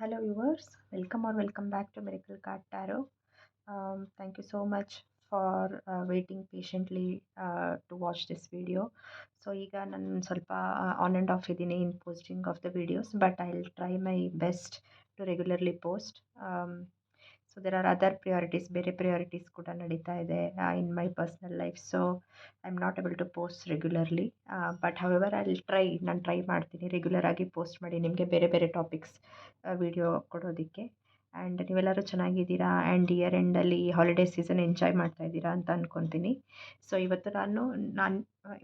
Hello viewers, welcome back to Miracle Card Tarot. Thank you so much for waiting patiently to watch this video. So ಈಗ ನಾನು ಸ್ವಲ್ಪ on and off ಇದ್ದೀನಿ in posting of the videos, but I will try my best to regularly post. So there are other priorities, ಬೇರೆ priorities ಕೂಡ ನಡೀತಾ ಇದೆ in my personal life. So I am not able to post regularly, but however I will ನಾನು try ಮಾಡ್ತೀನಿ regular ಆಗಿ post ಮಾಡಿ ನಿಮಗೆ ಬೇರೆ ಬೇರೆ ಟಾಪಿಕ್ಸ್ ವಿಡಿಯೋ ಕೊಡೋದಕ್ಕೆ. ಆ್ಯಂಡ್ ನೀವೆಲ್ಲರೂ ಚೆನ್ನಾಗಿದ್ದೀರಾ ಆ್ಯಂಡ್ ಇಯರ್ ಎಂಡಲ್ಲಿ ಹಾಲಿಡೇ ಸೀಸನ್ ಎಂಜಾಯ್ ಮಾಡ್ತಾ ಇದ್ದೀರಾ ಅಂತ ಅಂದ್ಕೊತೀನಿ. ಸೊ ಇವತ್ತು ನಾನು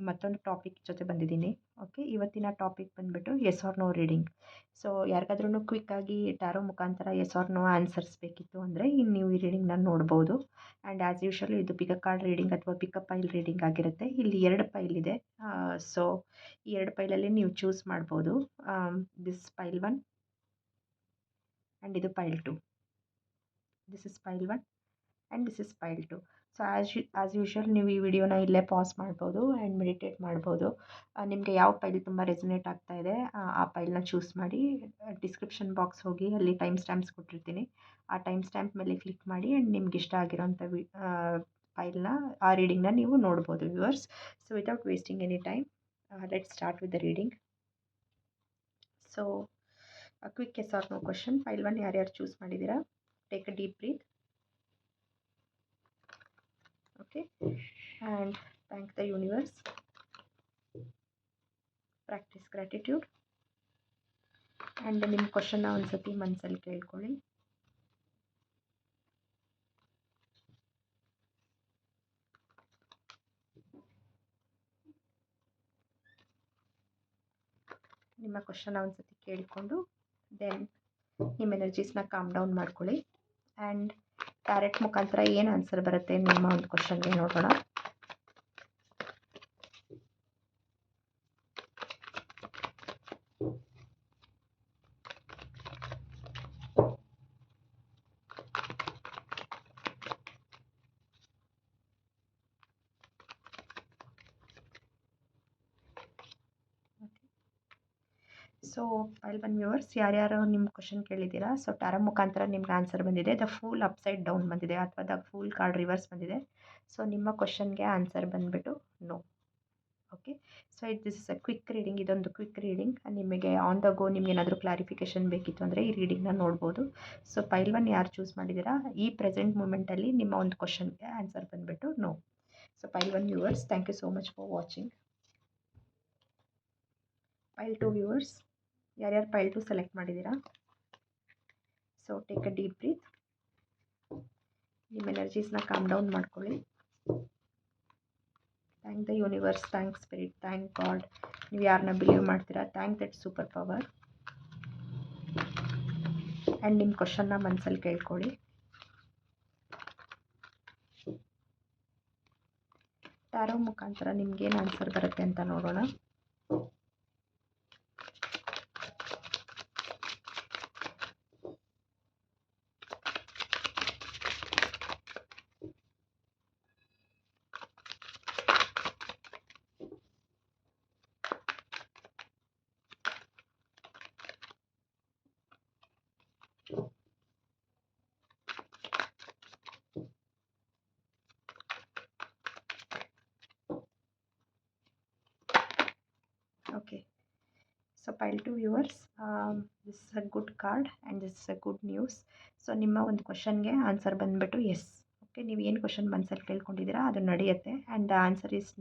ಮತ್ತೊಂದು ಟಾಪಿಕ್ ಜೊತೆ ಬಂದಿದ್ದೀನಿ. ಓಕೆ, ಇವತ್ತಿನ ಟಾಪಿಕ್ ಬಂದುಬಿಟ್ಟು yes or no reading. So ಯಾರಿಗಾದ್ರೂ ಕ್ವಿಕ್ಕಾಗಿ ಟ್ಯಾರೋ ಮುಖಾಂತರ ಎಸ್ ಆರ್ ನೋ ಆನ್ಸರ್ಸ್ ಬೇಕಿತ್ತು ಅಂದರೆ ಇನ್ನು ನೀವು ಈ ರೀಡಿಂಗ್ನ ನೋಡ್ಬೋದು. ಆ್ಯಂಡ್ ಆ್ಯಸ್ ಯೂಶುವಲ್ ಇದು ಪಿಕಪ್ ಕಾರ್ಡ್ ರೀಡಿಂಗ್ ಅಥವಾ ಪಿಕಪ್ ಪೈಲ್ ರೀಡಿಂಗ್ ಆಗಿರುತ್ತೆ. ಇಲ್ಲಿ 2 ಪೈಲ್ ಇದೆ. ಸೊ ಈ 2 ಪೈಲಲ್ಲಿ ನೀವು ಚೂಸ್ ಮಾಡ್ಬೋದು. ದಿಸ್ ಪೈಲ್ 1 and ಇದು pile 2. This is pile 1 and this is pile 2. So as usual ನೀವು ಈ ವಿಡಿಯೋನ ಇಲ್ಲೇ ಪಾಸ್ ಮಾಡ್ಬೋದು ಆ್ಯಂಡ್ ಮೆಡಿಟೇಟ್ ಮಾಡ್ಬೋದು. ನಿಮಗೆ ಯಾವ ಪೈಲ್ ತುಂಬ ರೆಸನೇಟ್ ಆಗ್ತಾ ಇದೆ ಆ ಪೈಲ್ನ ಚೂಸ್ ಮಾಡಿ. ಡಿಸ್ಕ್ರಿಪ್ಷನ್ ಬಾಕ್ಸ್ ಹೋಗಿ ಅಲ್ಲಿ ಟೈಮ್ ಸ್ಟ್ಯಾಂಪ್ಸ್ ಕೊಟ್ಟಿರ್ತೀನಿ. ಆ ಟೈಮ್ ಸ್ಟ್ಯಾಂಪ್ ಮೇಲೆ ಕ್ಲಿಕ್ ಮಾಡಿ ಆ್ಯಂಡ್ ನಿಮ್ಗೆ ಇಷ್ಟ ಆಗಿರೋಂಥ ಪೈಲ್ನ ಆ ರೀಡಿಂಗ್ನ ನೀವು ನೋಡ್ಬೋದು viewers. So without wasting any time let start with the reading. So quick yes or no question. Pile 1 ಯಾರ್ಯಾರು ಚೂಸ್ ಮಾಡಿದ್ದೀರಾ, take a deep breath. Okay, and thank the universe. Practice gratitude. And ನಿಮ್ಮ ಕ್ವಶನ್ನ ಒಂದ್ಸತಿ ಮನಸ್ಸಲ್ಲಿ ಕೇಳ್ಕೊಳ್ಳಿ. ನಿಮ್ಮ ಕ್ವಶನ್ನ ಒಂದ್ಸತಿ ಕೇಳಿಕೊಂಡು ದೆನ್ ನಿಮ್ಮ ಎನರ್ಜೀಸ್ನ ಕಾಮ್ ಡೌನ್ ಮಾಡ್ಕೊಳ್ಳಿ. ಆ್ಯಂಡ್ ಡೈರೆಕ್ಟ್ ಮುಖಾಂತರ ಏನು ಆನ್ಸರ್ ಬರುತ್ತೆ ನಿಮ್ಮ ಒಂದು ಕ್ವಶನ್ಗೆ ನೋಡೋಣ. ಸೊ ಪೈಲ್ 1 ವ್ಯೂವರ್ಸ್, ಯಾರ್ಯಾರು ನಿಮ್ಮ ಕ್ವಶನ್ ಕೇಳಿದ್ದೀರಾ. ಸೊ ಟ್ಯಾರೋ ಮುಖಾಂತರ ನಿಮ್ಗೆ ಆನ್ಸರ್ ಬಂದಿದೆ. ದ ಫೂಲ್ ಅಪ್ಸೈಡ್ ಡೌನ್ ಬಂದಿದೆ ಅಥವಾ ದ ಫೂಲ್ ಕಾರ್ಡ್ ರಿವರ್ಸ್ ಬಂದಿದೆ. ಸೊ ನಿಮ್ಮ ಕ್ವಶನ್ಗೆ ಆನ್ಸರ್ ಬಂದುಬಿಟ್ಟು no. Okay, so this is a quick reading. ಇದೊಂದು ಕ್ವಿಕ್ ರೀಡಿಂಗ್. ನಿಮಗೆ ಆನ್ ದ ಗೋ ನಿಮ್ಗೆ ಏನಾದರೂ ಕ್ಲಾರಿಫಿಕೇಷನ್ ಬೇಕಿತ್ತು ಅಂದರೆ ಈ ರೀಡಿಂಗ್ನ ನೋಡ್ಬೋದು. ಸೊ ಪೈಲ್ 1 ಯಾರು ಚೂಸ್ ಮಾಡಿದ್ದೀರಾ, ಈ ಪ್ರೆಸೆಂಟ್ ಮೂಮೆಂಟಲ್ಲಿ ನಿಮ್ಮ ಒಂದು ಕ್ವಶನ್ಗೆ ಆನ್ಸರ್ ಬಂದುಬಿಟ್ಟು no. So pile 1 viewers, thank you so much for watching. Pile 2 viewers, ಯಾರ್ಯಾರು ಪೈಲ್ 2 ಸೆಲೆಕ್ಟ್ ಮಾಡಿದ್ದೀರಾ. So take a deep breath. ನಿಮ್ಮ ಎನರ್ಜೀಸ್ನ ಕಾಮ್ ಡೌನ್ ಮಾಡ್ಕೊಳ್ಳಿ. Thank the universe, thank spirit, thank God. ನೀವು ಯಾರನ್ನ ಬಿಲೀವ್ ಮಾಡ್ತೀರಾ, thank that super power. And ನಿಮ್ಮ ಕ್ವಶನ್ನ ಮನಸ್ಸಲ್ಲಿ ಕೇಳ್ಕೊಳ್ಳಿ. ಟ್ಯಾರೋ ಮುಖಾಂತರ ನಿಮ್ಗೇನು ಆನ್ಸರ್ ಬರುತ್ತೆ ಅಂತ ನೋಡೋಣ. Okay, so pile 2 viewers, this is a good card and this is a good news. So ನಿಮ್ಮ ಒಂದು ಕ್ವಶನ್ಗೆ ಆನ್ಸರ್ ಬಂದುಬಿಟ್ಟು ಎಸ್. ಓಕೆ, ನೀವು ಏನು ಕ್ವಶನ್ ಮನಸ್ಸಲ್ಲಿ ಕೇಳ್ಕೊಂಡಿದ್ದೀರಾ ಅದು ನಡೆಯುತ್ತೆ. And the answer is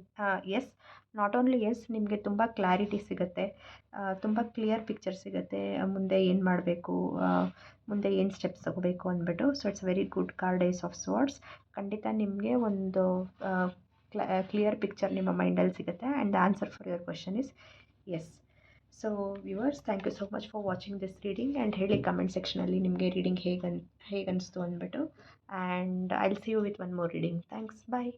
yes. Not only yes, ನಿಮಗೆ ತುಂಬ ಕ್ಲಾರಿಟಿ ಸಿಗುತ್ತೆ, ತುಂಬ ಕ್ಲಿಯರ್ ಪಿಕ್ಚರ್ ಸಿಗುತ್ತೆ. ಮುಂದೆ ಏನು ಮಾಡಬೇಕು, ಮುಂದೆ ಏನು ಸ್ಟೆಪ್ಸ್ ತಗೋಬೇಕು ಅಂದ್ಬಿಟ್ಟು. So it's very good card, ace of swords. ಖಂಡಿತ ನಿಮಗೆ ಒಂದು ಕ್ಲಿಯರ್ ಪಿಕ್ಚರ್ ನಿಮ್ಮ ಮೈಂಡಲ್ಲಿ ಸಿಗುತ್ತೆ. And the answer for your question is yes. So viewers, thank you so much for watching this reading. And ಹೇಳಿ ಕಮೆಂಟ್ ಸೆಕ್ಷನಲ್ಲಿ ನಿಮಗೆ ರೀಡಿಂಗ್ ಹೇಗೆ ಅನಿಸ್ತು ಅಂದ್ಬಿಟ್ಟು. And I will see you with one more reading. Thanks, bye.